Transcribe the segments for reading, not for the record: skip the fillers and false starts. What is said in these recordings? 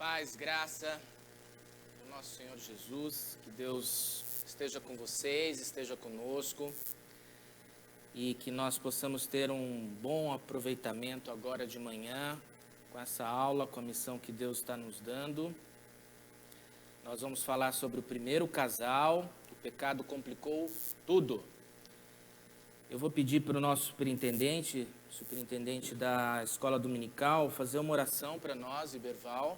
Paz, graça do nosso Senhor Jesus, que Deus esteja com vocês, esteja conosco e que nós possamos ter um bom aproveitamento agora de manhã com essa aula, com a missão que Deus está nos dando. Nós vamos falar sobre o primeiro casal, o pecado complicou tudo. Eu vou pedir para o nosso superintendente da escola dominical, fazer uma oração para nós, Iberval,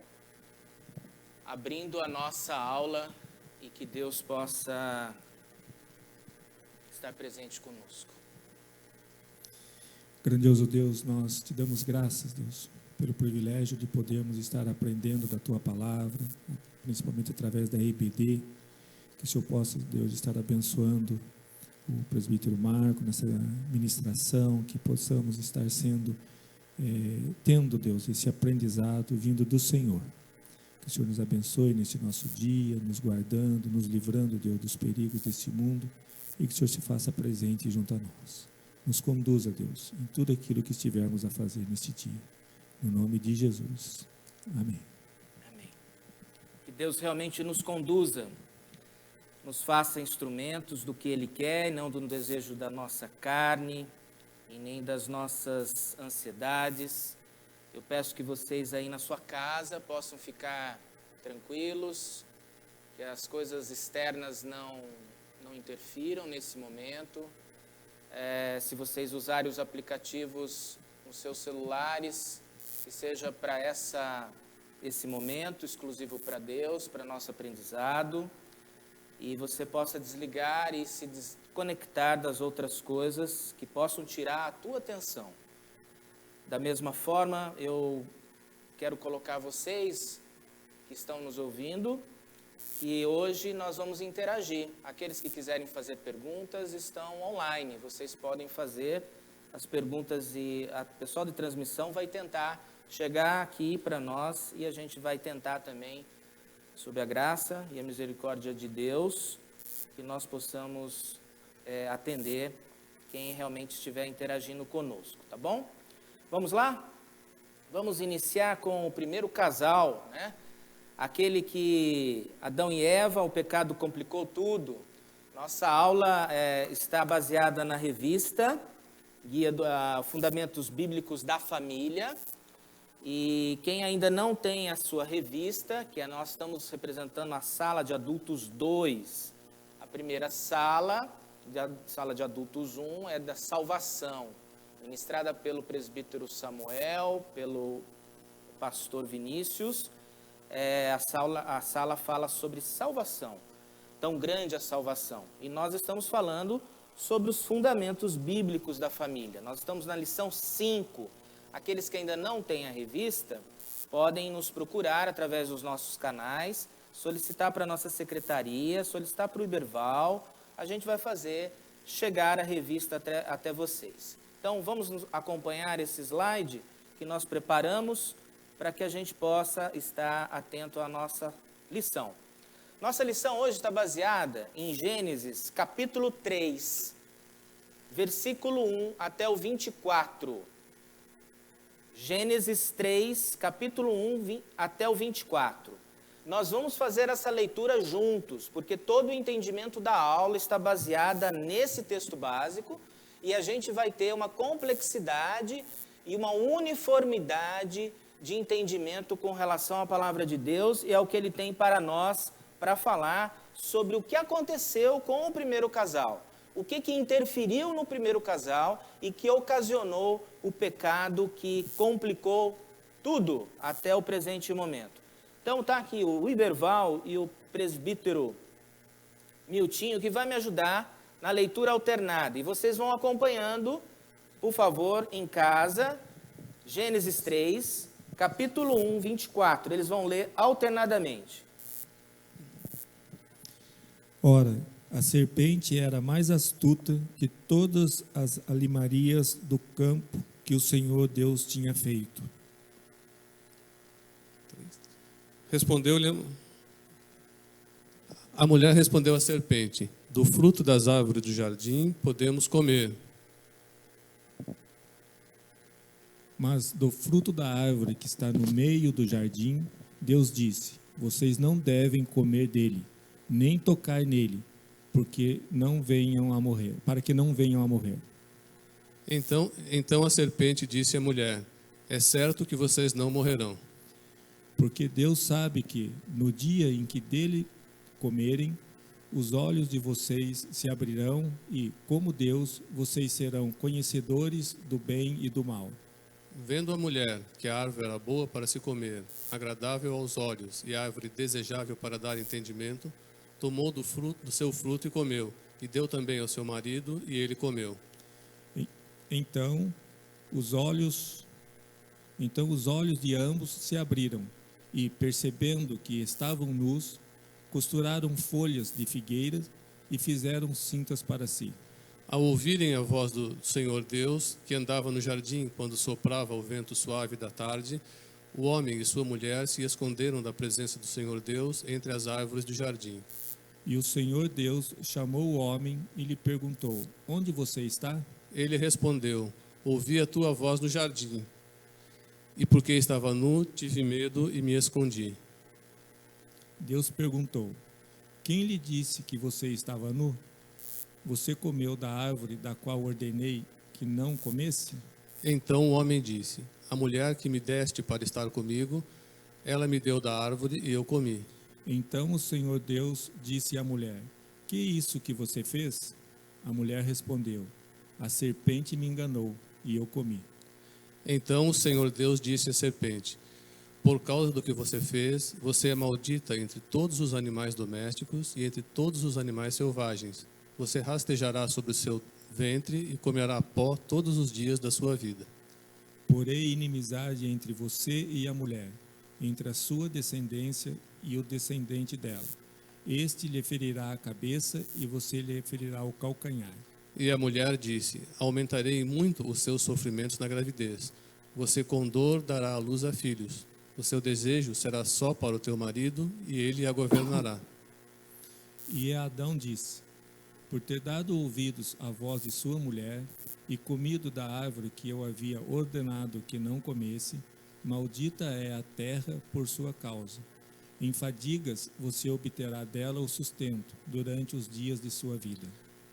abrindo a nossa aula e que Deus possa estar presente conosco. Grandioso Deus, nós te damos graças, Deus, pelo privilégio de podermos estar aprendendo da Tua Palavra, principalmente através da EBD, que o Senhor possa, Deus, estar abençoando o presbítero Marco nessa ministração, que possamos estar tendo, Deus, esse aprendizado vindo do Senhor. Que o Senhor nos abençoe neste nosso dia, nos guardando, nos livrando, Deus, dos perigos deste mundo, e que o Senhor se faça presente junto a nós. Nos conduza, Deus, em tudo aquilo que estivermos a fazer neste dia. No nome de Jesus. Amém. Amém. Que Deus realmente nos conduza, nos faça instrumentos do que Ele quer, não do desejo da nossa carne e nem das nossas ansiedades. Eu peço que vocês aí na sua casa possam ficar tranquilos, que as coisas externas não interfiram nesse momento. Se vocês usarem os aplicativos nos seus celulares, que seja para esse momento exclusivo para Deus, para nosso aprendizado, e você possa desligar e se desconectar das outras coisas que possam tirar a tua atenção. Da mesma forma, eu quero colocar vocês que estão nos ouvindo e hoje nós vamos interagir. Aqueles que quiserem fazer perguntas estão online. Vocês podem fazer as perguntas e o pessoal de transmissão vai tentar chegar aqui para nós e a gente vai tentar também, sob a graça e a misericórdia de Deus, que nós possamos atender quem realmente estiver interagindo conosco, tá bom? Vamos lá? Vamos iniciar com o primeiro casal, né? Aquele que Adão e Eva, o pecado complicou tudo. Nossa aula está baseada na revista Guia Fundamentos Bíblicos da Família. E quem ainda não tem a sua revista, nós estamos representando a sala de adultos 2. A primeira sala de adultos 1, é da salvação, ministrada pelo presbítero Samuel, pelo pastor Vinícius. A sala fala sobre salvação, tão grande a salvação. E nós estamos falando sobre os fundamentos bíblicos da família. Nós estamos na lição 5. Aqueles que ainda não têm a revista, podem nos procurar através dos nossos canais, solicitar para a nossa secretaria, solicitar para o Iberval. A gente vai fazer chegar a revista até vocês. Então, vamos acompanhar esse slide que nós preparamos para que a gente possa estar atento à nossa lição. Nossa lição hoje está baseada em Gênesis, capítulo 3, versículo 1 até o 24. Gênesis 3, capítulo 1 até o 24. Nós vamos fazer essa leitura juntos, porque todo o entendimento da aula está baseada nesse texto básico, e a gente vai ter uma complexidade e uma uniformidade de entendimento com relação à palavra de Deus e ao que Ele tem para nós, para falar sobre o que aconteceu com o primeiro casal. O que interferiu no primeiro casal e que ocasionou o pecado que complicou tudo até o presente momento. Então está aqui o Iberval e o presbítero Miltinho, que vai me ajudar na leitura alternada. E vocês vão acompanhando, por favor, em casa, Gênesis 3, capítulo 1, 24. Eles vão ler alternadamente. Ora, a serpente era mais astuta que todas as alimarias do campo que o Senhor Deus tinha feito. A mulher respondeu à serpente: do fruto das árvores do jardim podemos comer. Mas do fruto da árvore que está no meio do jardim, Deus disse: vocês não devem comer dele, nem tocar nele, porque não venham a morrer, para que não venham a morrer. Então a serpente disse à mulher: é certo que vocês não morrerão. Porque Deus sabe que, no dia em que dele comerem, os olhos de vocês se abrirão e, como Deus, vocês serão conhecedores do bem e do mal. Vendo a mulher que a árvore era boa para se comer, agradável aos olhos e árvore desejável para dar entendimento, tomou do seu fruto e comeu, e deu também ao seu marido, e ele comeu. Então os olhos de ambos se abriram, e, percebendo que estavam nus, costuraram folhas de figueira e fizeram cintas para si. Ao ouvirem a voz do Senhor Deus, que andava no jardim quando soprava o vento suave da tarde, o homem e sua mulher se esconderam da presença do Senhor Deus entre as árvores do jardim. E o Senhor Deus chamou o homem e lhe perguntou: onde você está? Ele respondeu: ouvi a tua voz no jardim, e porque estava nu, tive medo e me escondi. Deus perguntou: quem lhe disse que você estava nu? Você comeu da árvore da qual ordenei que não comesse? Então o homem disse: a mulher que me deste para estar comigo, ela me deu da árvore e eu comi. Então o Senhor Deus disse à mulher: que é isso que você fez? A mulher respondeu: a serpente me enganou e eu comi. Então o Senhor Deus disse à serpente: por causa do que você fez, você é maldita entre todos os animais domésticos e entre todos os animais selvagens. Você rastejará sobre o seu ventre e comerá pó todos os dias da sua vida. Porei inimizade entre você e a mulher, entre a sua descendência e o descendente dela. Este lhe ferirá a cabeça e você lhe ferirá o calcanhar. E a mulher disse: aumentarei muito os seus sofrimentos na gravidez. Você com dor dará à luz a filhos. O seu desejo será só para o teu marido e ele a governará. E Adão disse: por ter dado ouvidos à voz de sua mulher e comido da árvore que eu havia ordenado que não comesse, maldita é a terra por sua causa. Em fadigas você obterá dela o sustento durante os dias de sua vida.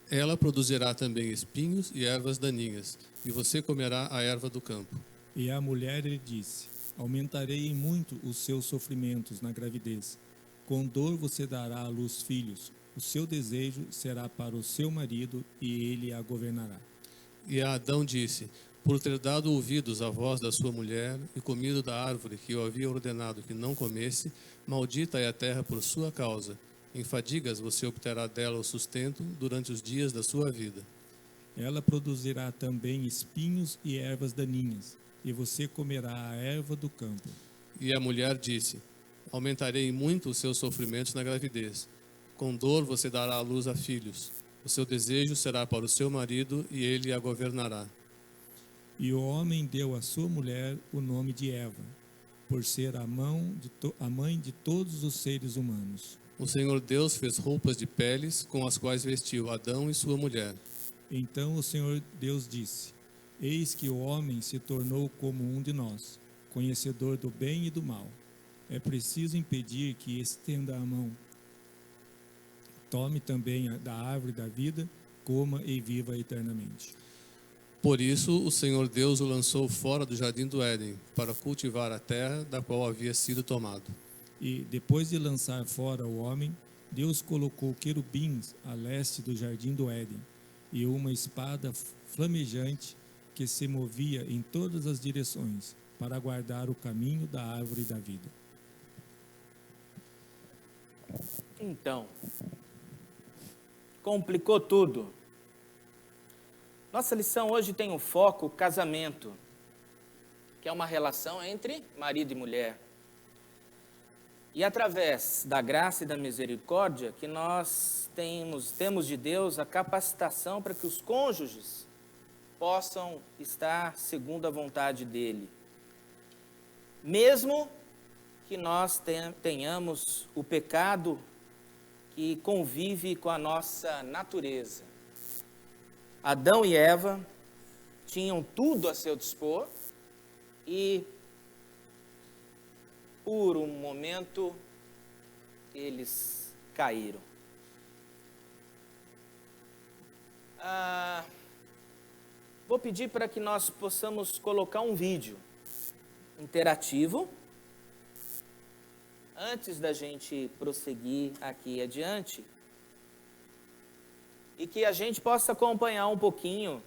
Ela produzirá também espinhos e ervas daninhas, e você comerá a erva do campo. E a mulher lhe disse: aumentarei em muito os seus sofrimentos na gravidez. Com dor você dará à luz filhos. O seu desejo será para o seu marido e ele a governará. E a Adão disse: por ter dado ouvidos à voz da sua mulher e comido da árvore que eu havia ordenado que não comesse, maldita é a terra por sua causa. Em fadigas você obterá dela o sustento durante os dias da sua vida. Ela produzirá também espinhos e ervas daninhas, e você comerá a erva do campo. E a mulher disse: aumentarei muito os seus sofrimentos na gravidez. Com dor você dará à luz a filhos. O seu desejo será para o seu marido e ele a governará. E o homem deu à sua mulher o nome de Eva, por ser a mãe de todos os seres humanos. O Senhor Deus fez roupas de peles com as quais vestiu Adão e sua mulher. Então o Senhor Deus disse: eis que o homem se tornou como um de nós, conhecedor do bem e do mal. É preciso impedir que estenda a mão. Tome também da árvore da vida, coma e viva eternamente. Por isso o Senhor Deus o lançou fora do jardim do Éden, para cultivar a terra da qual havia sido tomado. E, depois de lançar fora o homem, Deus colocou querubins a leste do jardim do Éden, e uma espada flamejante que se movia em todas as direções, para guardar o caminho da árvore da vida. Então, complicou tudo. Nossa lição hoje tem o foco casamento, que é uma relação entre marido e mulher. E através da graça e da misericórdia que nós temos de Deus a capacitação para que os cônjuges possam estar segundo a vontade dele. Mesmo que nós tenhamos o pecado que convive com a nossa natureza. Adão e Eva tinham tudo a seu dispor e por um momento, eles caíram. Vou pedir para que nós possamos colocar um vídeo interativo antes da gente prosseguir aqui adiante e que a gente possa acompanhar um pouquinho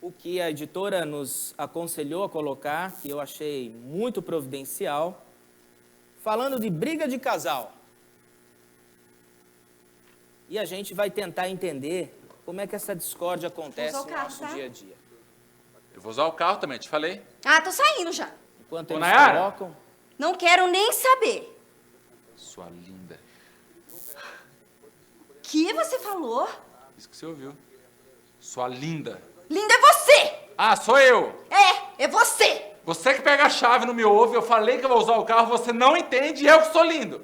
o que a editora nos aconselhou a colocar, que eu achei muito providencial, falando de briga de casal. E a gente vai tentar entender como é que essa discórdia acontece no nosso dia a dia. Eu vou usar o carro também, te falei. Ah, tô saindo já. Enquanto Ô, eles Nayara. colocam... Não quero nem saber. Sua linda. Que você falou? Isso que você ouviu. Sua linda. Linda é você! Ah, sou eu. É você! Você que pega a chave, não me ouve. Eu falei que eu vou usar o carro, você não entende e eu que sou lindo.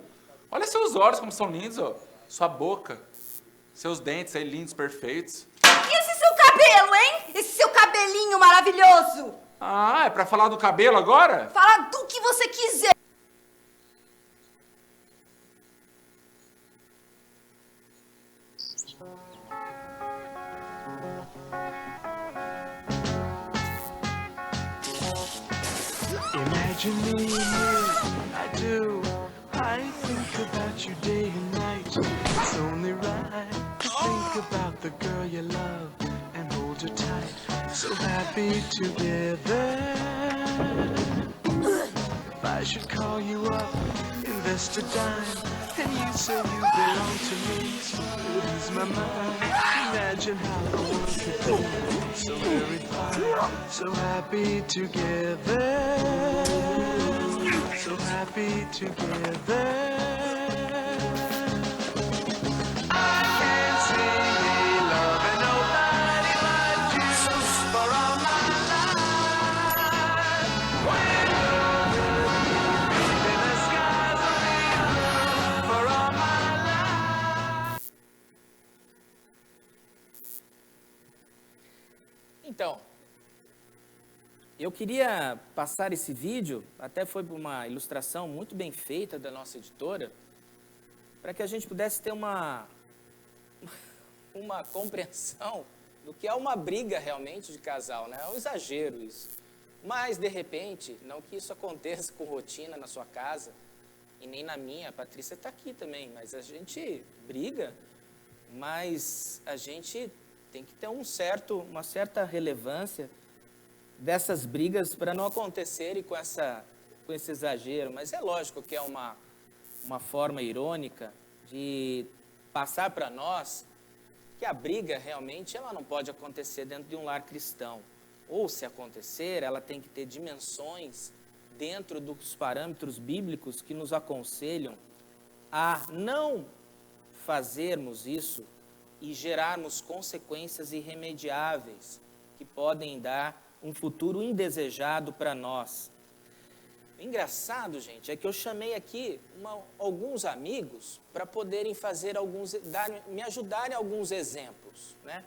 Olha seus olhos como são lindos, ó. Sua boca. Seus dentes aí lindos, perfeitos. E esse seu cabelo, hein? Esse seu cabelinho maravilhoso! Ah, é pra falar do cabelo agora? Fala do que você quiser. Imagine me and you, I do. I think about you day and night. It's only right to think about the girl you love and hold her tight. So happy together. If I should call you up, invest a dime, and you say you belong to me, it ease my mind. Imagine how the world could be so very fine. So happy together. So happy together. I can't see me loving nobody but you for all my life. In the skies of the for all my life. Então, eu queria passar esse vídeo, até foi por uma ilustração muito bem feita da nossa editora, para que a gente pudesse ter uma compreensão do que é uma briga realmente de casal, né? É um exagero isso. Mas, de repente, não que isso aconteça com rotina na sua casa, e nem na minha, a Patrícia está aqui também, mas a gente briga, mas a gente tem que ter uma certa relevância dessas brigas para não acontecerem com esse exagero. Mas é lógico que é uma forma irônica de passar para nós que a briga realmente ela não pode acontecer dentro de um lar cristão. Ou, se acontecer, ela tem que ter dimensões dentro dos parâmetros bíblicos que nos aconselham a não fazermos isso e gerarmos consequências irremediáveis que podem dar um futuro indesejado para nós. O engraçado, gente, é que eu chamei aqui alguns amigos para poderem fazer me ajudarem alguns exemplos, né?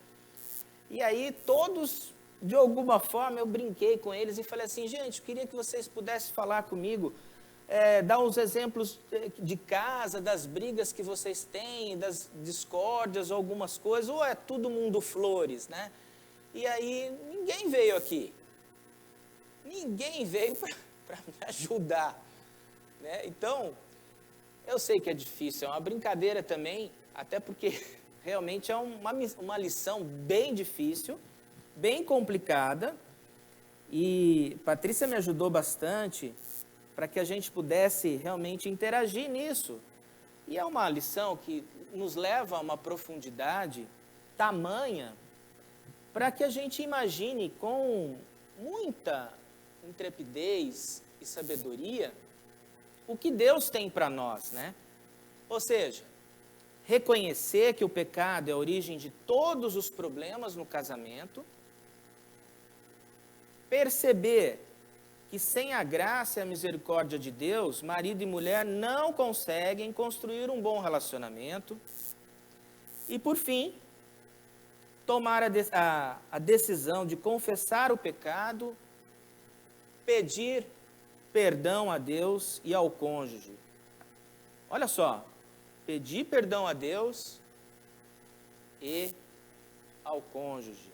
E aí todos, de alguma forma, eu brinquei com eles e falei assim, gente, eu queria que vocês pudessem falar comigo, dar uns exemplos de casa, das brigas que vocês têm, das discórdias, algumas coisas, ou é tudo mundo flores, né? E aí ninguém veio aqui. Ninguém veio para me ajudar, né? Então, eu sei que é difícil, é uma brincadeira também, até porque realmente é uma lição bem difícil, bem complicada, e Patrícia me ajudou bastante para que a gente pudesse realmente interagir nisso. E é uma lição que nos leva a uma profundidade tamanha para que a gente imagine com muita intrepidez e sabedoria o que Deus tem para nós, né? Ou seja, reconhecer que o pecado é a origem de todos os problemas no casamento, perceber que sem a graça e a misericórdia de Deus, marido e mulher não conseguem construir um bom relacionamento, e por fim, tomar a decisão de confessar o pecado, pedir perdão a Deus e ao cônjuge. Olha só, pedir perdão a Deus e ao cônjuge.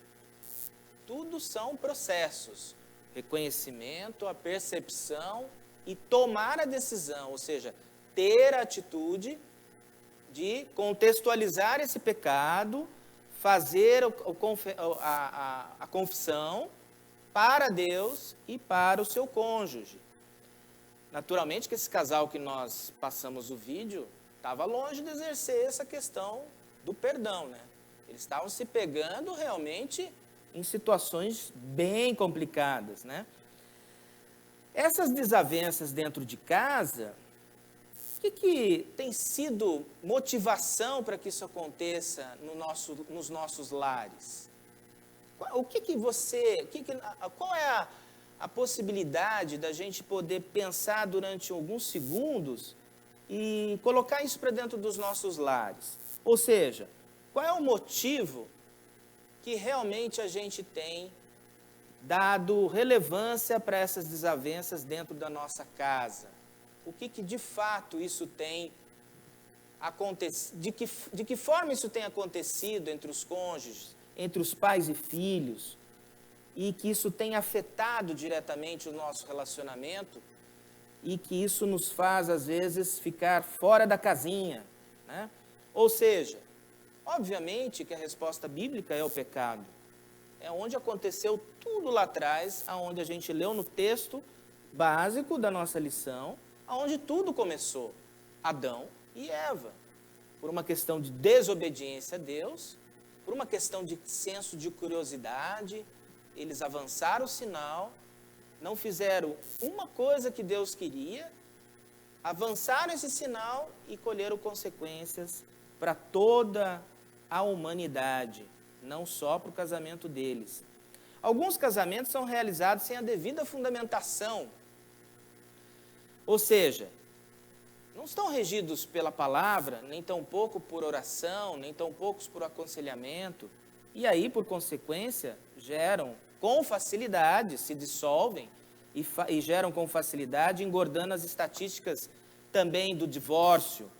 Tudo são processos. Reconhecimento, a percepção e tomar a decisão, ou seja, ter a atitude de contextualizar esse pecado, fazer a confissão para Deus e para o seu cônjuge. Naturalmente que esse casal que nós passamos o vídeo estava longe de exercer essa questão do perdão, né? Eles estavam se pegando realmente em situações bem complicadas, né? Essas desavenças dentro de casa, o que tem sido motivação para que isso aconteça nos nossos lares? Qual é a possibilidade da gente poder pensar durante alguns segundos e colocar isso para dentro dos nossos lares? Ou seja, qual é o motivo que realmente a gente tem dado relevância para essas desavenças dentro da nossa casa? O que de fato isso tem acontecido? De que forma isso tem acontecido entre os cônjuges, entre os pais e filhos, e que isso tem afetado diretamente o nosso relacionamento e que isso nos faz, às vezes, ficar fora da casinha, né? Ou seja, obviamente que a resposta bíblica é o pecado. É onde aconteceu tudo lá atrás, aonde a gente leu no texto básico da nossa lição, aonde tudo começou. Adão e Eva. Por uma questão de desobediência a Deus, por uma questão de senso de curiosidade, eles avançaram o sinal, não fizeram uma coisa que Deus queria, avançaram esse sinal e colheram consequências para toda a humanidade, não só para o casamento deles. Alguns casamentos são realizados sem a devida fundamentação, ou seja, não estão regidos pela palavra, nem tampouco por oração, nem tampouco por aconselhamento, e aí, por consequência, geram com facilidade, se dissolvem e geram com facilidade, engordando as estatísticas também do divórcio,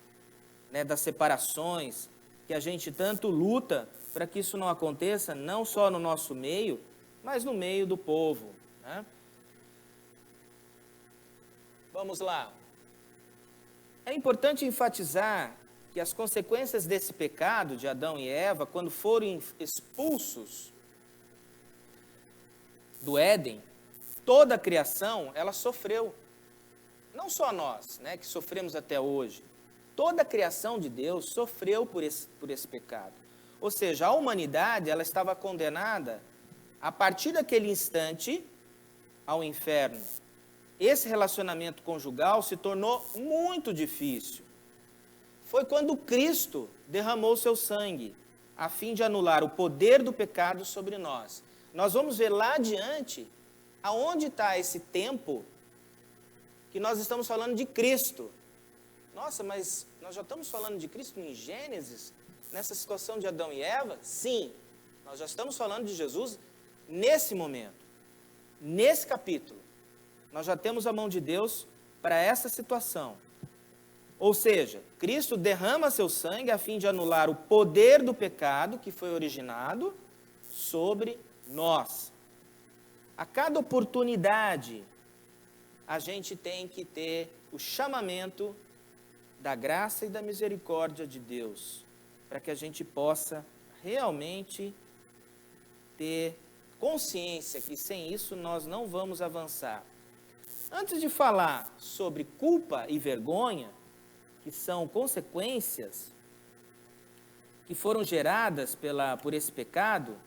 né, das separações, que a gente tanto luta para que isso não aconteça, não só no nosso meio, mas no meio do povo, né? Vamos lá. É importante enfatizar que as consequências desse pecado de Adão e Eva, quando foram expulsos do Éden, toda a criação, ela sofreu. Não só nós, né, que sofremos até hoje. Toda a criação de Deus sofreu por esse pecado. Ou seja, a humanidade, ela estava condenada, a partir daquele instante, ao inferno. Esse relacionamento conjugal se tornou muito difícil. Foi quando Cristo derramou seu sangue, a fim de anular o poder do pecado sobre nós. Nós vamos ver lá adiante, aonde está esse tempo que nós estamos falando de Cristo. Nossa, mas nós já estamos falando de Cristo em Gênesis, nessa situação de Adão e Eva? Sim, nós já estamos falando de Jesus nesse momento, nesse capítulo. Nós já temos a mão de Deus para essa situação. Ou seja, Cristo derrama seu sangue a fim de anular o poder do pecado que foi originado sobre nós. A cada oportunidade, a gente tem que ter o chamamento da graça e da misericórdia de Deus, para que a gente possa realmente ter consciência que sem isso nós não vamos avançar. Antes de falar sobre culpa e vergonha, que são consequências que foram geradas por esse pecado,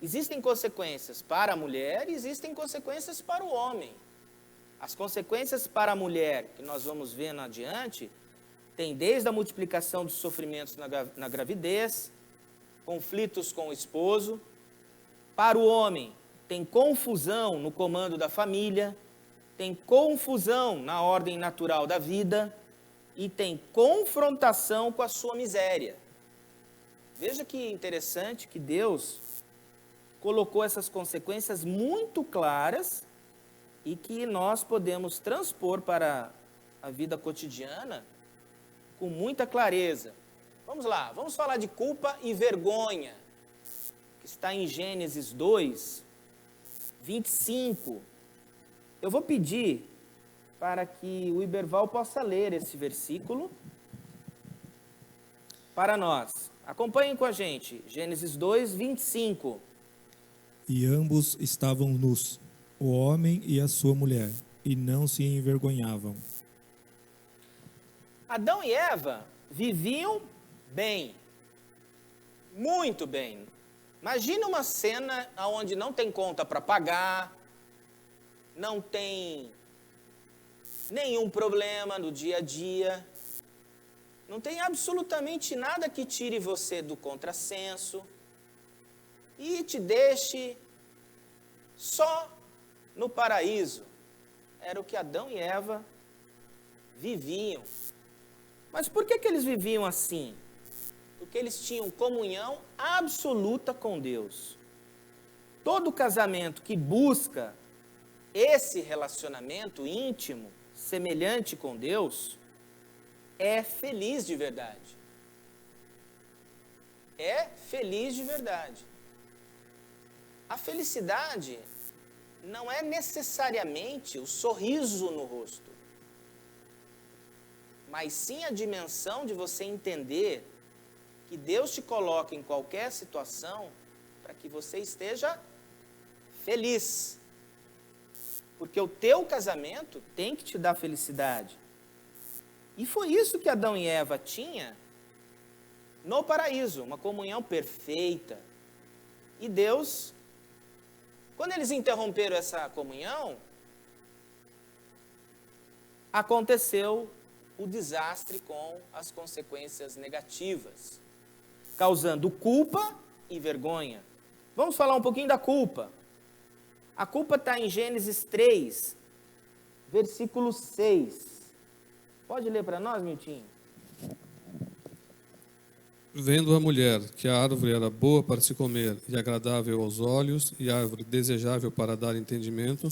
existem consequências para a mulher e existem consequências para o homem. As consequências para a mulher, que nós vamos vendo adiante, tem desde a multiplicação dos sofrimentos na gravidez, conflitos com o esposo. Para o homem, tem confusão no comando da família, tem confusão na ordem natural da vida e tem confrontação com a sua miséria. Veja que interessante que Deus colocou essas consequências muito claras e que nós podemos transpor para a vida cotidiana com muita clareza. Vamos lá, vamos falar de culpa e vergonha, que está em Gênesis 2, 25. Eu vou pedir para que o Iberval possa ler esse versículo para nós. Acompanhem com a gente, Gênesis 2, 25. E ambos estavam nus, o homem e a sua mulher, e não se envergonhavam. Adão e Eva viviam bem, muito bem. Imagina uma cena onde não tem conta para pagar, não tem nenhum problema no dia a dia, não tem absolutamente nada que tire você do contrassenso e te deixe só no paraíso. Era o que Adão e Eva viviam. Mas por que eles viviam assim? Porque eles tinham comunhão absoluta com Deus. Todo casamento que busca esse relacionamento íntimo, semelhante com Deus, é feliz de verdade. É feliz de verdade. A felicidade não é necessariamente o sorriso no rosto, mas sim a dimensão de você entender que Deus te coloca em qualquer situação para que você esteja feliz. Porque o teu casamento tem que te dar felicidade. E foi isso que Adão e Eva tinham no paraíso, uma comunhão perfeita. E Deus, quando eles interromperam essa comunhão, aconteceu o desastre com as consequências negativas, causando culpa e vergonha. Vamos falar um pouquinho da culpa. A culpa está em Gênesis 3, versículo 6. Pode ler para nós, Miltinho? Vendo a mulher que a árvore era boa para se comer e agradável aos olhos, e árvore desejável para dar entendimento,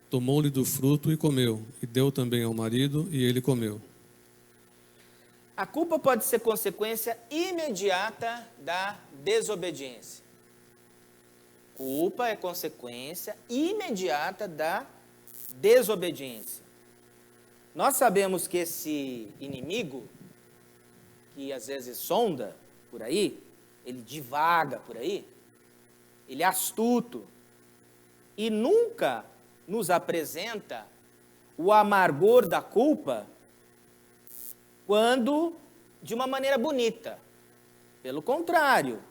tomou-lhe do fruto e comeu, e deu também ao marido, e ele comeu. A culpa pode ser consequência imediata da desobediência. Culpa é consequência imediata da desobediência. Nós sabemos que esse inimigo, que às vezes sonda por aí, ele divaga por aí, ele é astuto e nunca nos apresenta o amargor da culpa quando de uma maneira bonita. Pelo contrário,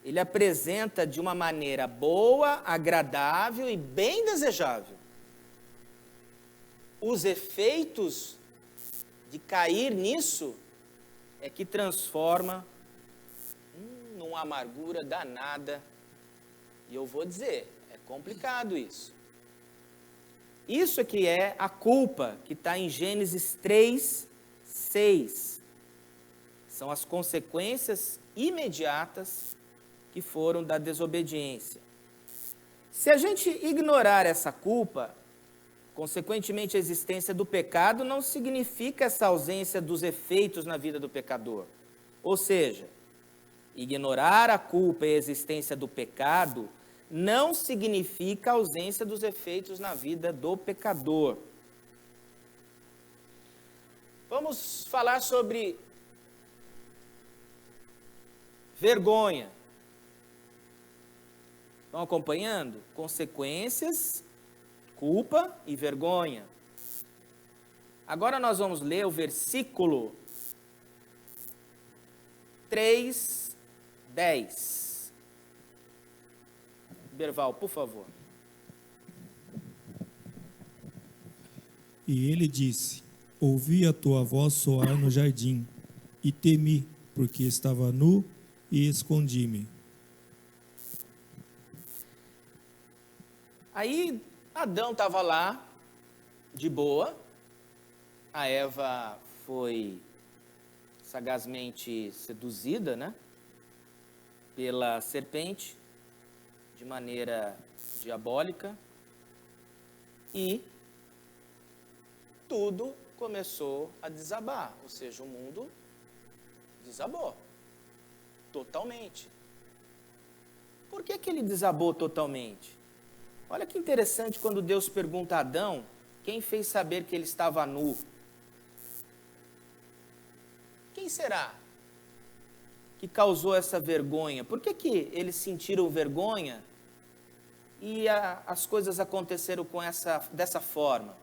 ele apresenta de uma maneira boa, agradável e bem desejável. Os efeitos de cair nisso é que transforma numa amargura danada. E eu vou dizer, é complicado isso. Isso é que é a culpa que está em Gênesis 3, 6. São as consequências imediatas que foram da desobediência. Se a gente ignorar essa culpa, consequentemente a existência do pecado não significa essa ausência dos efeitos na vida do pecador. Ou seja, ignorar a culpa e a existência do pecado não significa a ausência dos efeitos na vida do pecador. Vamos falar sobre vergonha. Estão acompanhando? Consequências, culpa e vergonha. Agora nós vamos ler o versículo 3, 10. Berval, por favor. E ele disse: ouvi a tua voz soar no jardim, e temi, porque estava nu e escondi-me. Aí Adão estava lá, de boa, a Eva foi sagazmente seduzida, né, pela serpente, de maneira diabólica, e tudo começou a desabar, ou seja, o mundo desabou totalmente. Por que ele desabou totalmente? Olha que interessante quando Deus pergunta a Adão, quem fez saber que ele estava nu? Quem será que causou essa vergonha? Por que eles sentiram vergonha e as coisas aconteceram dessa forma?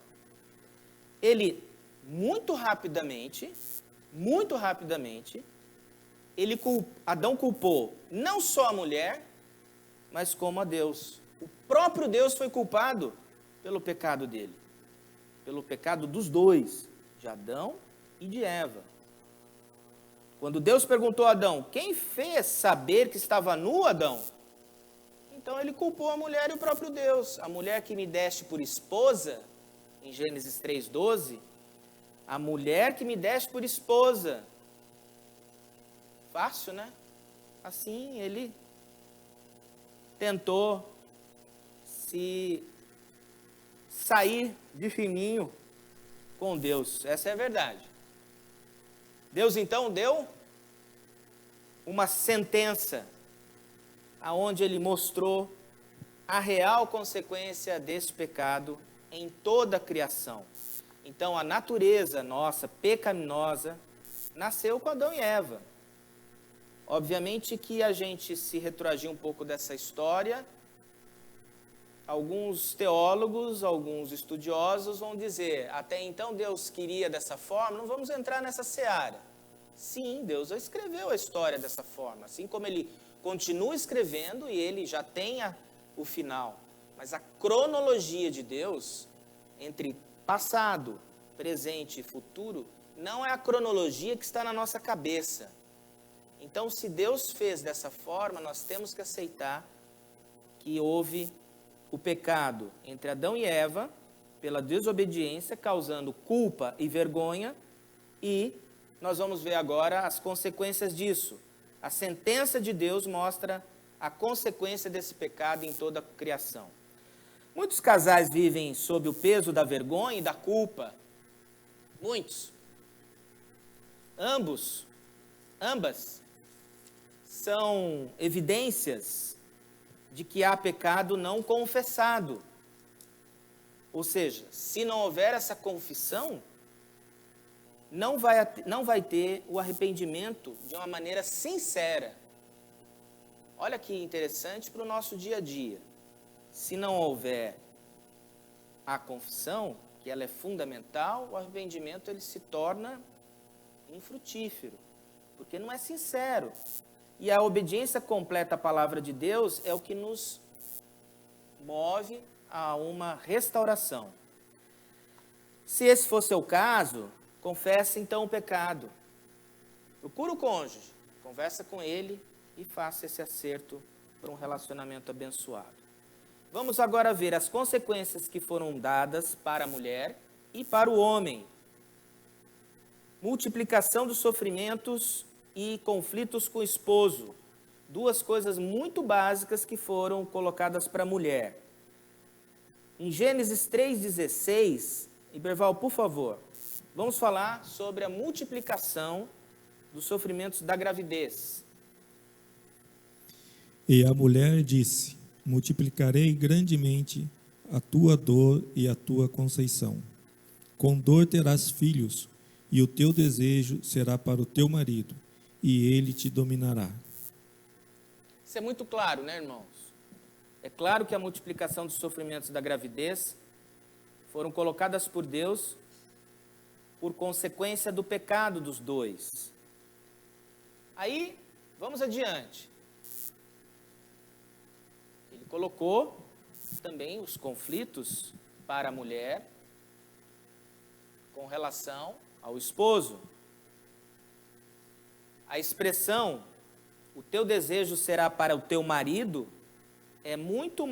Ele, muito rapidamente, Adão culpou não só a mulher, mas como a Deus. O próprio Deus foi culpado pelo pecado dele. Pelo pecado dos dois, de Adão e de Eva. Quando Deus perguntou a Adão, quem fez saber que estava nu, Adão? Então ele culpou a mulher e o próprio Deus. A mulher que me deste por esposa, em Gênesis 3:12, a mulher que me deste por esposa. Fácil, né? Assim ele tentou se sair de fininho com Deus. Essa é a verdade. Deus então deu uma sentença aonde ele mostrou a real consequência desse pecado em toda a criação. Então a natureza nossa pecaminosa nasceu com Adão e Eva. Obviamente que a gente se retroagir um pouco dessa história, alguns teólogos, alguns estudiosos vão dizer, até então Deus queria dessa forma, não vamos entrar nessa seara. Sim, Deus escreveu a história dessa forma, assim como ele continua escrevendo e ele já tem o final. Mas a cronologia de Deus, entre passado, presente e futuro, não é a cronologia que está na nossa cabeça. Então, se Deus fez dessa forma, nós temos que aceitar que houve o pecado entre Adão e Eva, pela desobediência, causando culpa e vergonha, e nós vamos ver agora as consequências disso. A sentença de Deus mostra a consequência desse pecado em toda a criação. Muitos casais vivem sob o peso da vergonha e da culpa. Muitos. Ambas são evidências de que há pecado não confessado. Ou seja, se não houver essa confissão, não vai ter o arrependimento de uma maneira sincera. Olha que interessante para o nosso dia a dia. Se não houver a confissão, que ela é fundamental, o arrependimento ele se torna infrutífero, porque não é sincero. E a obediência completa à palavra de Deus é o que nos move a uma restauração. Se esse for seu caso, confesse então o pecado. Procura o cônjuge, conversa com ele e faça esse acerto para um relacionamento abençoado. Vamos agora ver as consequências que foram dadas para a mulher e para o homem. Multiplicação dos sofrimentos e conflitos com o esposo. Duas coisas muito básicas que foram colocadas para a mulher. Em Gênesis 3,16, Iberval, por favor, vamos falar sobre a multiplicação dos sofrimentos da gravidez. E a mulher disse, multiplicarei grandemente a tua dor e a tua conceição. Com dor terás filhos, e o teu desejo será para o teu marido, e ele te dominará. Isso é muito claro, né, irmãos? É claro que a multiplicação dos sofrimentos da gravidez foram colocadas por Deus por consequência do pecado dos dois. Aí, vamos adiante. Ele colocou também os conflitos para a mulher com relação ao esposo. A expressão, o teu desejo será para o teu marido, é muito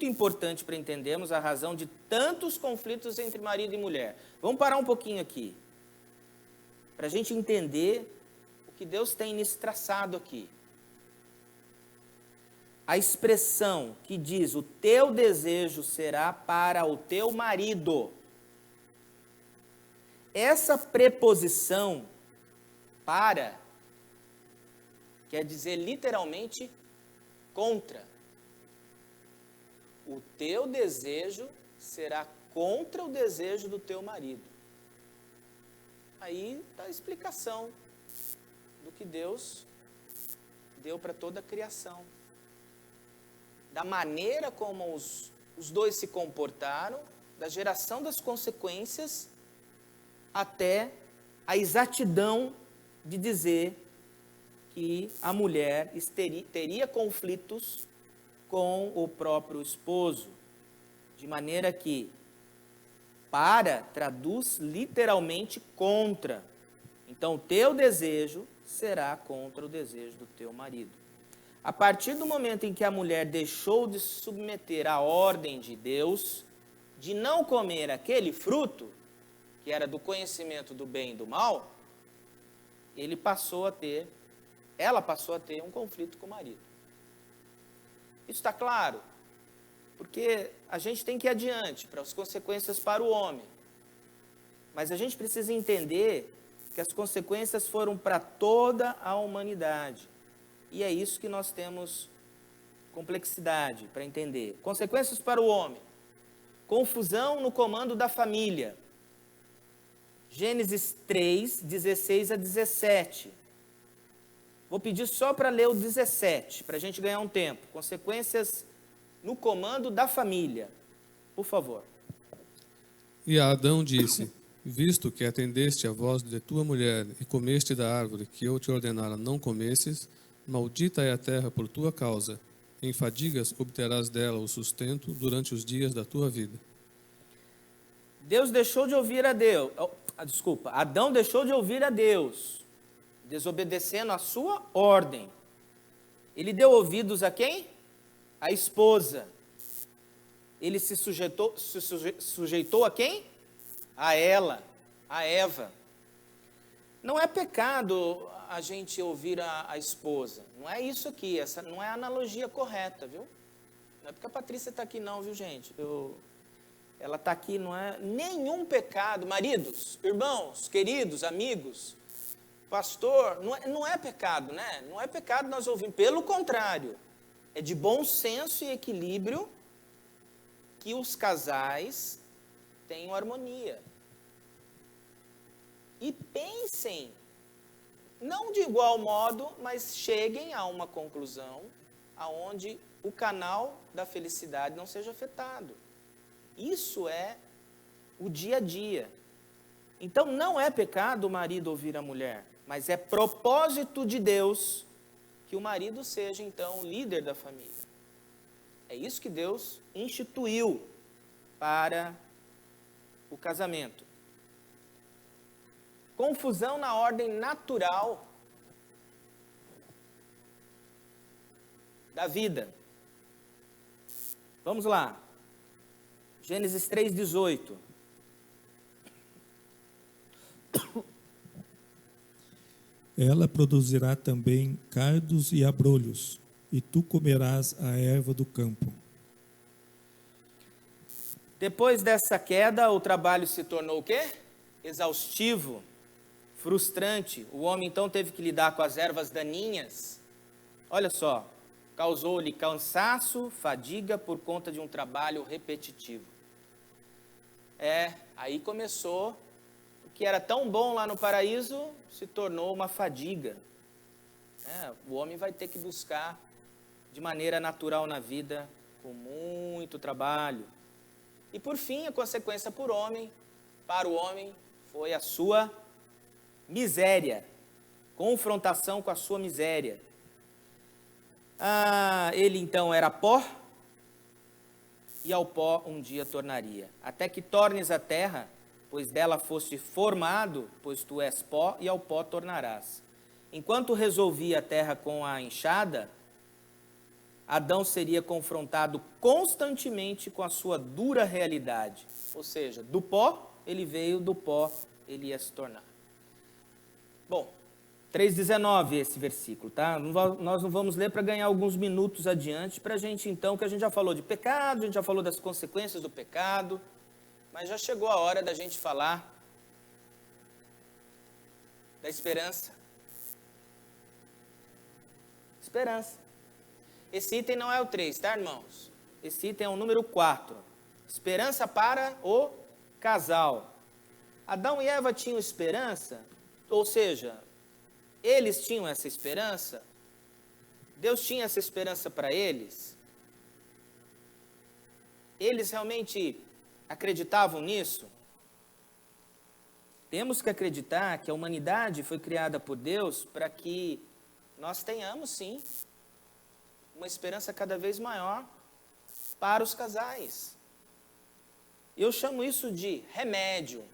importante para entendermos a razão de tantos conflitos entre marido e mulher. Vamos parar um pouquinho aqui, para a gente entender o que Deus tem nisso traçado aqui. a expressão que diz o teu desejo será para o teu marido, essa preposição para quer dizer literalmente contra. O teu desejo será contra o desejo do teu marido. Aí está a explicação do que Deus deu para toda a criação. Da maneira como os dois se comportaram, da geração das consequências, até a exatidão de dizer que a mulher teria conflitos com o próprio esposo, de maneira que para traduz literalmente contra. Então, o teu desejo será contra o desejo do teu marido. A partir do momento em que a mulher deixou de se submeter à ordem de Deus, de não comer aquele fruto, que era do conhecimento do bem e do mal, ela passou a ter um conflito com o marido. Isso está claro? Porque a gente tem que ir adiante para as consequências para o homem. Mas a gente precisa entender que as consequências foram para toda a humanidade. E é isso que nós temos complexidade para entender. Consequências para o homem. Confusão no comando da família. Gênesis 3, 16 a 17. Vou pedir só para ler o 17, para a gente ganhar um tempo. Consequências no comando da família. Por favor. E a Adão disse: visto que atendeste à voz de tua mulher e comeste da árvore que eu te ordenara não comesses, maldita é a terra por tua causa. Em fadigas obterás dela o sustento durante os dias da tua vida. Deus deixou de ouvir a Deus. Adão deixou de ouvir a Deus, desobedecendo a sua ordem. Ele deu ouvidos a quem? A esposa. Ele se sujeitou a quem? A ela, a Eva. Não é pecado a gente ouvir a esposa. Não é isso aqui, essa não é a analogia correta, viu? Não é porque a Patrícia está aqui não, viu, gente? Ela está aqui, não é nenhum pecado. Maridos, irmãos, queridos, amigos, pastor, não é pecado, né? Não é pecado nós ouvimos. Pelo contrário, é de bom senso e equilíbrio que os casais tenham harmonia. E pensem, não de igual modo, mas cheguem a uma conclusão aonde o canal da felicidade não seja afetado. Isso é o dia a dia. Então não é pecado o marido ouvir a mulher, mas é propósito de Deus que o marido seja então o líder da família. É isso que Deus instituiu para o casamento. Confusão na ordem natural da vida. Vamos lá. Gênesis 3:18. Ela produzirá também cardos e abrolhos, e tu comerás a erva do campo. Depois dessa queda, o trabalho se tornou o quê? Exaustivo, frustrante. O homem então teve que lidar com as ervas daninhas. Olha só, causou-lhe cansaço, fadiga por conta de um trabalho repetitivo. Aí começou, o que era tão bom lá no paraíso se tornou uma fadiga. O homem vai ter que buscar de maneira natural na vida, com muito trabalho. E por fim, a consequência para o homem, foi a sua miséria, confrontação com a sua miséria. Ele então era pó, e ao pó um dia tornaria. Até que tornes a terra, pois dela foste formado, pois tu és pó, e ao pó tornarás. Enquanto resolvia a terra com a enxada, Adão seria confrontado constantemente com a sua dura realidade. Ou seja, do pó ele veio, do pó ele ia se tornar. Bom, 3,19 esse versículo, tá? Nós não vamos ler para ganhar alguns minutos adiante, para a gente então, que a gente já falou de pecado, a gente já falou das consequências do pecado, mas já chegou a hora da gente falar da esperança. Esperança. Esse item não é o 3, tá, irmãos? Esse item é o número 4. Esperança para o casal. Adão e Eva tinham esperança, ou seja, eles tinham essa esperança? Deus tinha essa esperança para eles? Eles realmente acreditavam nisso? Temos que acreditar que a humanidade foi criada por Deus para que nós tenhamos, sim, uma esperança cada vez maior para os casais. Eu chamo isso de remédio.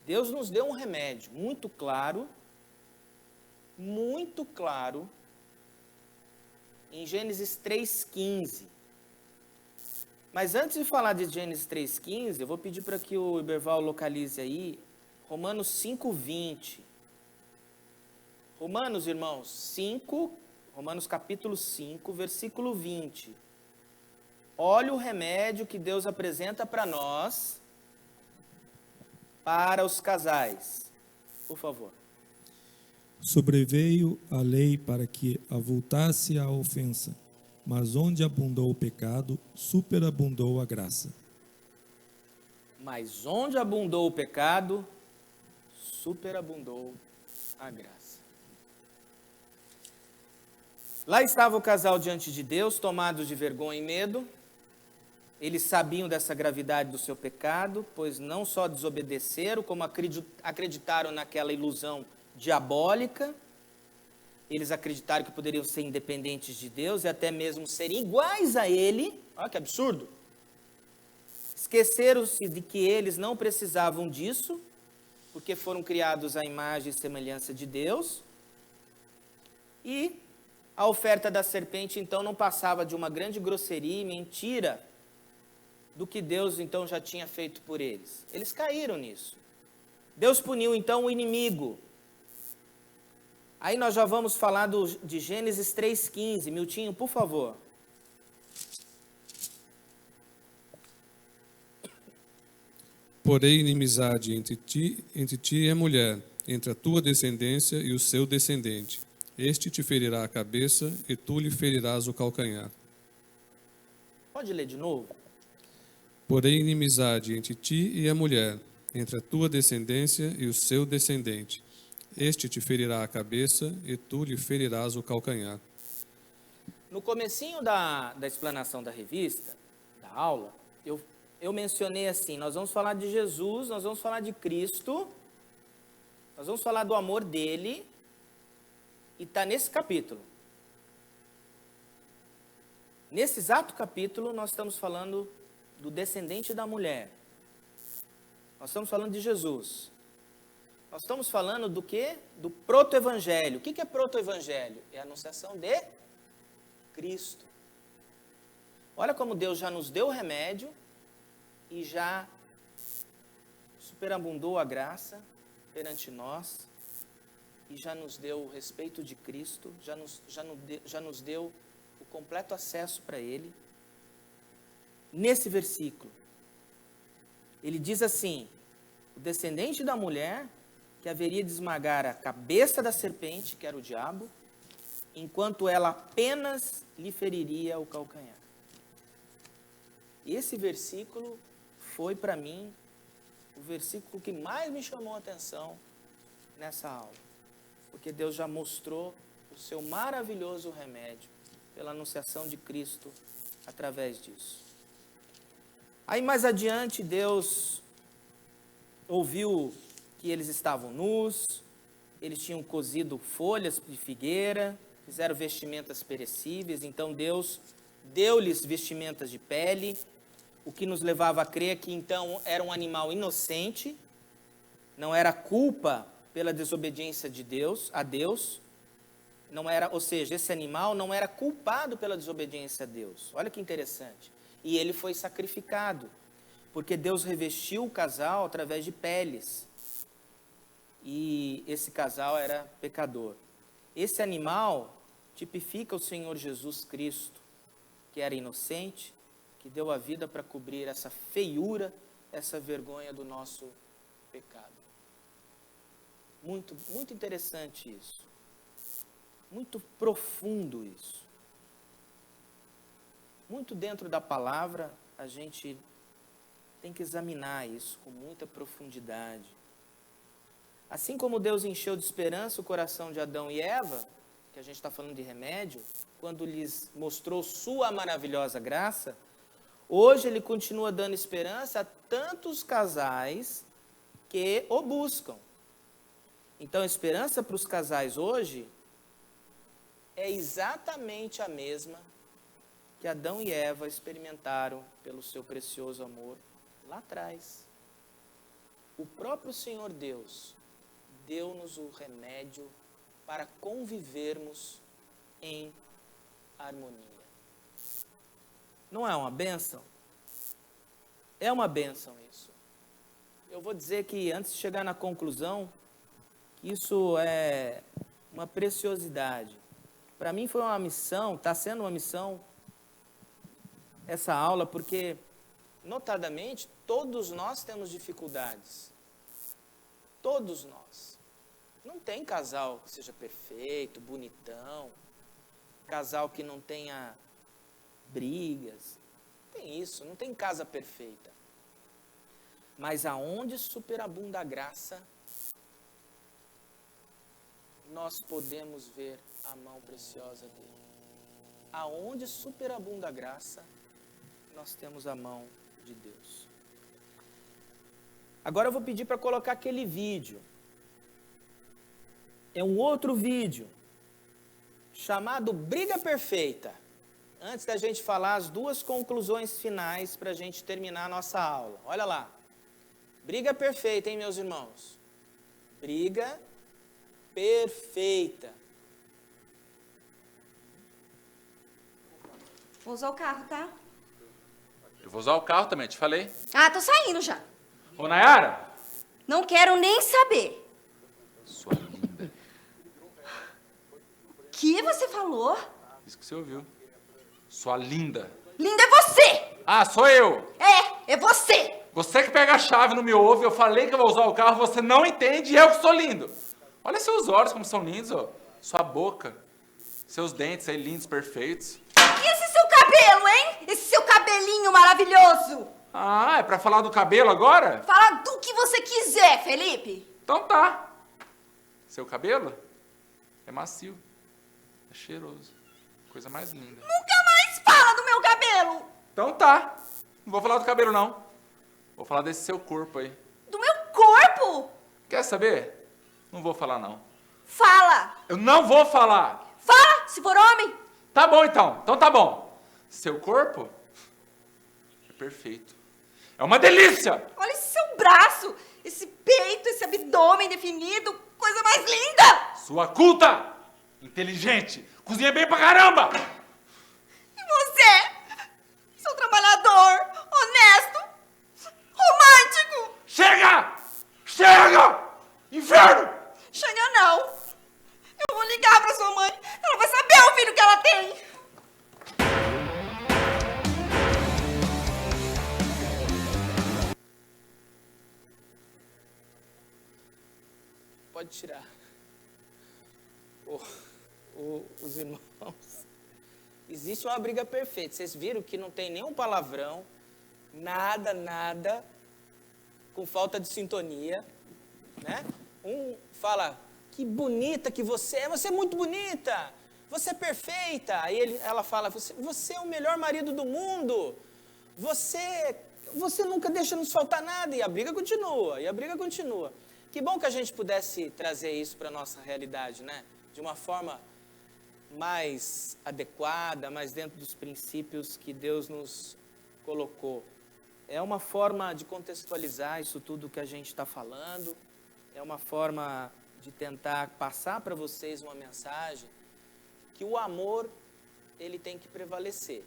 Deus nos deu um remédio muito claro, em Gênesis 3,15. Mas antes de falar de Gênesis 3,15, eu vou pedir para que o Iberval localize aí Romanos 5,20. Romanos, irmãos, Romanos capítulo 5, versículo 20. Olha o remédio que Deus apresenta para nós, para os casais. Por favor. Sobreveio a lei para que avultasse a ofensa, mas onde abundou o pecado, superabundou a graça. Mas onde abundou o pecado, superabundou a graça. Lá estava o casal diante de Deus, tomados de vergonha e medo. Eles sabiam dessa gravidade do seu pecado, pois não só desobedeceram, como acreditaram naquela ilusão diabólica. Eles acreditaram que poderiam ser independentes de Deus e até mesmo serem iguais a Ele. Olha que absurdo. Esqueceram-se de que eles não precisavam disso, porque foram criados à imagem e semelhança de Deus. E a oferta da serpente, então, não passava de uma grande grosseria e mentira do que Deus, então, já tinha feito por eles. Eles caíram nisso. Deus puniu, então, o inimigo. Aí nós já vamos falar de Gênesis 3,15. Miltinho, por favor. Porém, inimizade entre ti e a mulher, entre a tua descendência e o seu descendente. Este te ferirá a cabeça e tu lhe ferirás o calcanhar. Pode ler de novo? Porém, inimizade entre ti e a mulher, entre a tua descendência e o seu descendente. Este te ferirá a cabeça e tu lhe ferirás o calcanhar. No comecinho da explanação da revista, da aula, eu mencionei assim, nós vamos falar de Jesus, nós vamos falar de Cristo, nós vamos falar do amor dele, e está nesse capítulo. Nesse exato capítulo, nós estamos falando do descendente da mulher. Nós estamos falando de Jesus. Nós estamos falando do quê? Do proto-evangelho. O que é proto-evangelho? É a anunciação de Cristo. Olha como Deus já nos deu o remédio e já superabundou a graça perante nós e já nos deu o respeito de Cristo, já nos deu o completo acesso para Ele. Nesse versículo, ele diz assim, o descendente da mulher que haveria de esmagar a cabeça da serpente, que era o diabo, enquanto ela apenas lhe feriria o calcanhar. Esse versículo foi para mim o versículo que mais me chamou a atenção nessa aula, porque Deus já mostrou o seu maravilhoso remédio pela anunciação de Cristo através disso. Aí mais adiante Deus ouviu que eles estavam nus, eles tinham cozido folhas de figueira, fizeram vestimentas perecíveis, então Deus deu-lhes vestimentas de pele, o que nos levava a crer que então era um animal inocente, não era culpa pela desobediência de Deus, a Deus, não era, ou seja, esse animal não era culpado pela desobediência a Deus. Olha que interessante. E ele foi sacrificado, porque Deus revestiu o casal através de peles. e esse casal era pecador. Esse animal tipifica o Senhor Jesus Cristo, que era inocente, que deu a vida para cobrir essa feiura, essa vergonha do nosso pecado. Muito, muito interessante isso. Muito profundo isso. Muito dentro da palavra, a gente tem que examinar isso com muita profundidade. Assim como Deus encheu de esperança o coração de Adão e Eva, que a gente está falando de remédio, quando lhes mostrou sua maravilhosa graça, hoje Ele continua dando esperança a tantos casais que o buscam. Então, a esperança para os casais hoje é exatamente a mesma que Adão e Eva experimentaram pelo seu precioso amor lá atrás. O próprio Senhor Deus deu-nos o remédio para convivermos em harmonia. Não é uma bênção? É uma bênção isso. Eu vou dizer que, antes de chegar na conclusão, isso é uma preciosidade. Para mim foi uma missão, está sendo uma missão, essa aula, porque, notadamente, todos nós temos dificuldades. Todos nós. Não tem casal que seja perfeito, bonitão, casal que não tenha brigas. Não tem isso, não tem casa perfeita. Mas aonde superabunda a graça, nós podemos ver a mão preciosa dele. Aonde superabunda a graça, nós temos a mão de Deus. Agora eu vou pedir para colocar aquele vídeo. É um outro vídeo, chamado Briga Perfeita. Antes da gente falar as duas conclusões finais para a gente terminar a nossa aula. Olha lá. Briga perfeita, hein, meus irmãos? Briga perfeita. Vou usar o carro, tá? Eu vou usar o carro também, te falei. Ah, tô saindo já. Ô, Nayara! Não quero nem saber. Sua linda. O que você falou? Isso que você ouviu. Sua linda. Linda é você! Ah, sou eu! É você! Você que pega a chave, não me ouve, eu falei que eu vou usar o carro, você não entende e eu que sou lindo. Olha seus olhos como são lindos, ó. Sua boca, seus dentes aí lindos, perfeitos. E esse seu cabelo, hein? Esse seu cabelinho maravilhoso! Ah, é pra falar do cabelo agora? Fala do que você quiser, Felipe. Então tá. Seu cabelo é macio, é cheiroso, coisa mais linda. Nunca mais fala do meu cabelo! Então tá. Não vou falar do cabelo, não. Vou falar desse seu corpo aí. Do meu corpo? Quer saber? Não vou falar, não. Fala! Eu não vou falar. Fala, se for homem. Tá bom, então. Então tá bom. Seu corpo é perfeito. É uma delícia! Olha esse seu braço, esse peito, esse abdômen definido, coisa mais linda! Sua culta, inteligente, cozinha bem pra caramba! E você? Seu trabalhador, honesto, romântico! Chega! Chega! Inferno! Chega não! Eu vou ligar pra sua mãe, ela vai saber o filho que ela tem! Pode tirar. Os irmãos. Existe uma briga perfeita. Vocês viram que não tem nenhum palavrão, nada com falta de sintonia, né? Um fala, que bonita que você é muito bonita, você é perfeita. Aí ela fala, você é o melhor marido do mundo, você nunca deixa nos faltar nada. E a briga continua. Que bom que a gente pudesse trazer isso para a nossa realidade, né? De uma forma mais adequada, mais dentro dos princípios que Deus nos colocou. É uma forma de contextualizar isso tudo que a gente está falando, é uma forma de tentar passar para vocês uma mensagem que o amor, ele tem que prevalecer.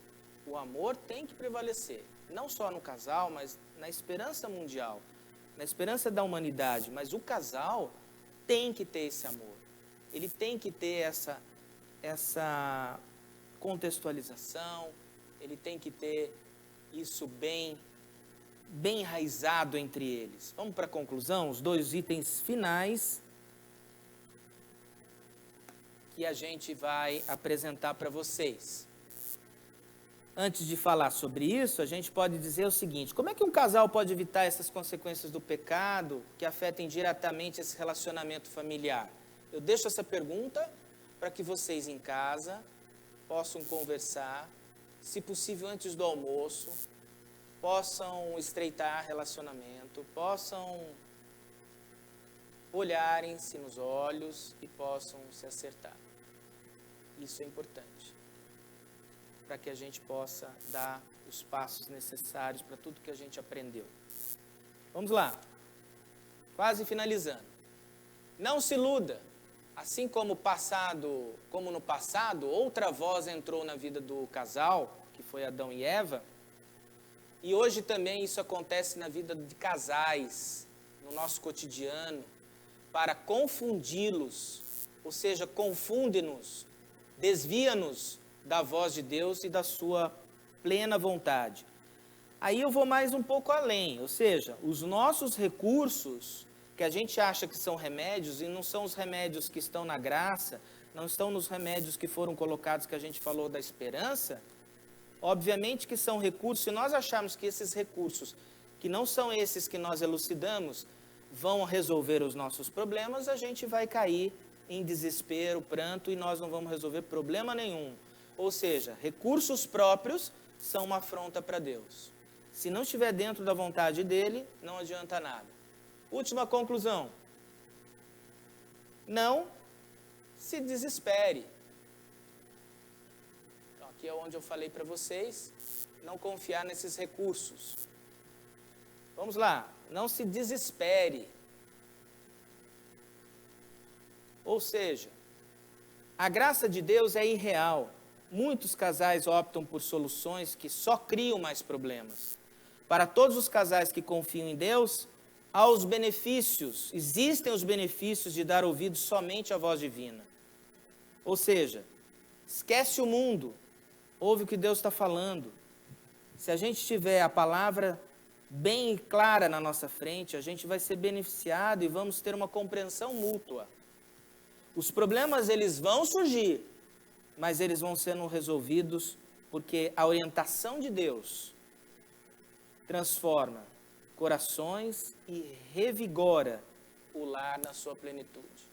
O amor tem que prevalecer, não só no casal, mas na esperança mundial, na esperança da humanidade. Mas o casal tem que ter esse amor. Ele tem que ter essa contextualização, ele tem que ter isso bem enraizado entre eles. Vamos para a conclusão, os 2 itens finais que a gente vai apresentar para vocês. Antes de falar sobre isso, a gente pode dizer o seguinte: como é que um casal pode evitar essas consequências do pecado que afetem diretamente esse relacionamento familiar? Eu deixo essa pergunta para que vocês em casa possam conversar, se possível antes do almoço, possam estreitar relacionamento, possam olharem-se nos olhos e possam se acertar. Isso é importante, para que a gente possa dar os passos necessários para tudo que a gente aprendeu. Vamos lá, quase finalizando. Não se iluda, assim como no passado, outra voz entrou na vida do casal, que foi Adão e Eva, e hoje também isso acontece na vida de casais, no nosso cotidiano, para confundi-los, ou seja, confunde-nos, desvia-nos da voz de Deus e da sua plena vontade. Aí eu vou mais um pouco além, ou seja, os nossos recursos, que a gente acha que são remédios, e não são os remédios que estão na graça, não estão nos remédios que foram colocados, que a gente falou da esperança, obviamente que são recursos, se nós acharmos que esses recursos, que não são esses que nós elucidamos, vão resolver os nossos problemas, a gente vai cair em desespero, pranto, e nós não vamos resolver problema nenhum. Ou seja, recursos próprios são uma afronta para Deus. Se não estiver dentro da vontade dele, não adianta nada. Última conclusão. Não se desespere. Então, aqui é onde eu falei para vocês, não confiar nesses recursos. Vamos lá, não se desespere. Ou seja, a graça de Deus é irreal. Muitos casais optam por soluções que só criam mais problemas. Para todos os casais que confiam em Deus, há os benefícios, existem os benefícios de dar ouvido somente à voz divina. Ou seja, esquece o mundo, ouve o que Deus está falando. Se a gente tiver a palavra bem clara na nossa frente, a gente vai ser beneficiado e vamos ter uma compreensão mútua. Os problemas, eles vão surgir, mas eles vão sendo resolvidos porque a orientação de Deus transforma corações e revigora o lar na sua plenitude.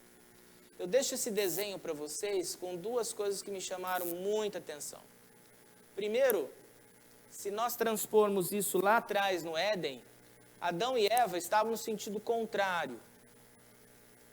Eu deixo esse desenho para vocês com 2 coisas que me chamaram muita atenção. Primeiro, se nós transpormos isso lá atrás no Éden, Adão e Eva estavam no sentido contrário.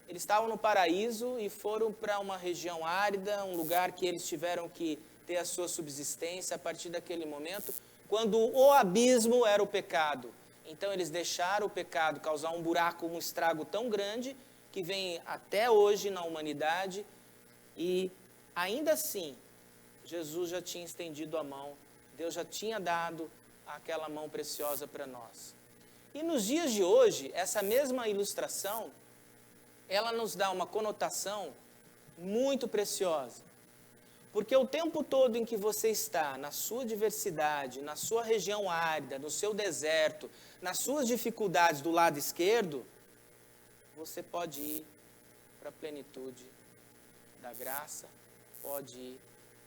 Eles estavam no paraíso e foram para uma região árida, um lugar que eles tiveram que ter a sua subsistência a partir daquele momento, quando o abismo era o pecado. Então eles deixaram o pecado causar um buraco, um estrago tão grande, que vem até hoje na humanidade, e ainda assim, Jesus já tinha estendido a mão, Deus já tinha dado aquela mão preciosa para nós. E nos dias de hoje, essa mesma ilustração, ela nos dá uma conotação muito preciosa. Porque o tempo todo em que você está, na sua diversidade, na sua região árida, no seu deserto, nas suas dificuldades do lado esquerdo, você pode ir para a plenitude da graça, pode ir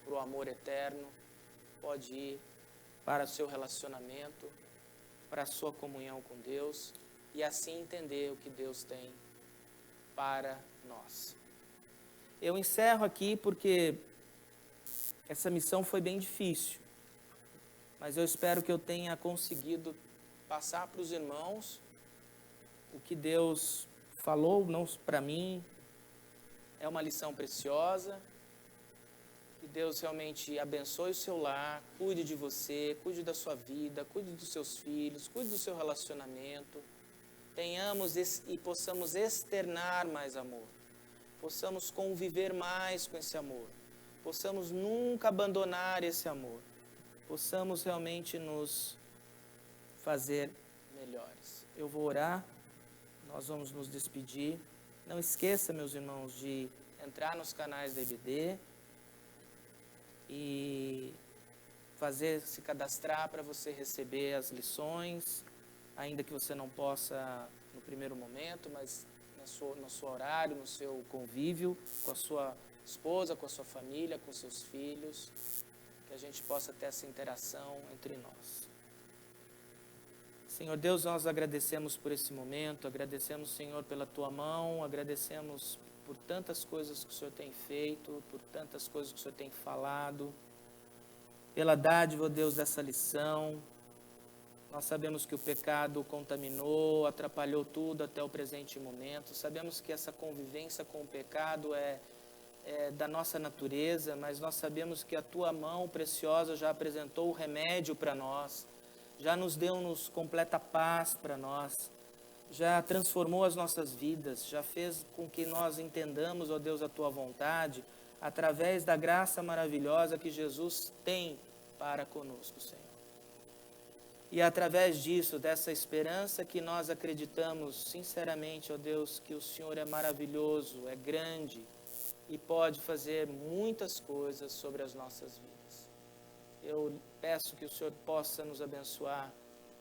para o amor eterno, pode ir para o seu relacionamento, para a sua comunhão com Deus, e assim entender o que Deus tem para nós. Eu encerro aqui porque essa missão foi bem difícil, mas eu espero que eu tenha conseguido passar para os irmãos o que Deus falou, não para mim. É uma lição preciosa. Que Deus realmente abençoe o seu lar, cuide de você, cuide da sua vida, cuide dos seus filhos, cuide do seu relacionamento. Tenhamos e possamos externar mais amor, possamos conviver mais com esse amor, possamos nunca abandonar esse amor, possamos realmente nos fazer melhores. Eu vou orar, nós vamos nos despedir Não esqueça, meus irmãos, de entrar nos canais da EBD e se cadastrar para você receber as lições, ainda que você não possa no primeiro momento, mas no seu horário, no seu convívio, com a sua esposa, com a sua família, com seus filhos, que a gente possa ter essa interação entre nós. Senhor Deus, nós agradecemos por esse momento, agradecemos, Senhor, pela Tua mão, agradecemos por tantas coisas que o Senhor tem feito, por tantas coisas que o Senhor tem falado, pela dádiva, ó Deus, dessa lição. Nós sabemos que o pecado contaminou, atrapalhou tudo até o presente momento. Sabemos que essa convivência com o pecado é da nossa natureza, mas nós sabemos que a Tua mão preciosa já apresentou o remédio para nós, já nos deu-nos completa paz para nós, já transformou as nossas vidas, já fez com que nós entendamos, ó Deus, a Tua vontade, através da graça maravilhosa que Jesus tem para conosco, Senhor. E através disso, dessa esperança que nós acreditamos sinceramente, ó Deus, que o Senhor é maravilhoso, é grande e pode fazer muitas coisas sobre as nossas vidas. Eu peço que o Senhor possa nos abençoar,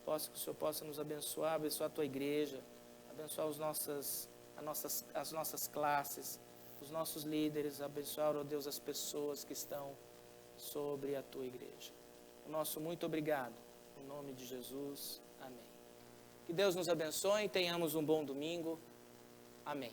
abençoar a Tua igreja, abençoar as nossas classes, os nossos líderes, abençoar, ó Deus, as pessoas que estão sobre a Tua igreja. O nosso muito obrigado, em nome de Jesus, amém. Que Deus nos abençoe e tenhamos um bom domingo, amém.